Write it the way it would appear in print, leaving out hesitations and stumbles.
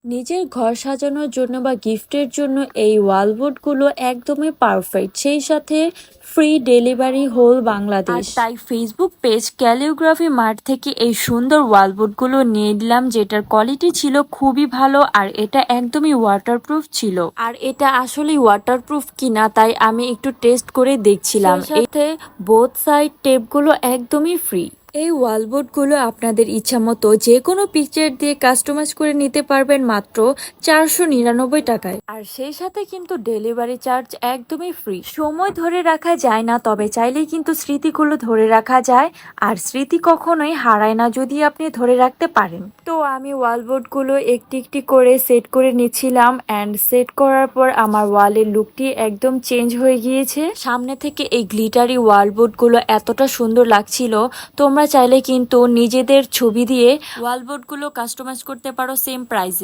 নিজের ঘর সাজানোর জন্য বা গিফটের জন্য এই ওয়ালবোর্ডগুলো একদমই পারফেক্ট, সেই সাথে ফ্রি ডেলিভারি হোল বাংলাদেশ। আর তাই ফেসবুক পেজ ক্যালিওগ্রাফি মার্ট থেকে এই সুন্দর ওয়ালবোর্ডগুলো নিয়ে নিলাম, যেটার কোয়ালিটি ছিল খুবই ভালো আর এটা একদমই ওয়াটারপ্রুফ ছিল। আর এটা আসলে ওয়াটারপ্রুফ কিনা তাই আমি একটু টেস্ট করে দেখছিলাম। সাথে বোথ সাইড টেপগুলো একদমই ফ্রি। এই ওয়ালবোর্ডগুলো আপনাদের ইচ্ছা মতো যে কোনো পিকচার দিয়ে কাস্টমাইজ করে নিতে পারবেন মাত্র 499 টাকায়। আর সেই সাথে কিন্তু ডেলিভারি চার্জ একদমই ফ্রি। সময় ধরে রাখা যায় না, তবে চাইলেই কিন্তু স্মৃতিগুলো ধরে রাখা যায়। আর স্মৃতি কখনোই হারায় না যদি আপনি ধরে রাখতে পারেন। তো আমি ওয়ালবোর্ডগুলো একটি একটি করে সেট করে নিচ্ছিলাম, অ্যান্ড সেট করার পর আমার ওয়ালের লুকটি একদম চেঞ্জ হয়ে গিয়েছে। সামনে থেকে এই গ্লিটারি ওয়ালবোর্ডগুলো এতটা সুন্দর লাগছিল। তোমরা চাইলে কিন্তু নিজেদের ছবি দিয়ে ওয়ালবোর্ডগুলো কাস্টমাইজ করতে পারো সেম প্রাইসে।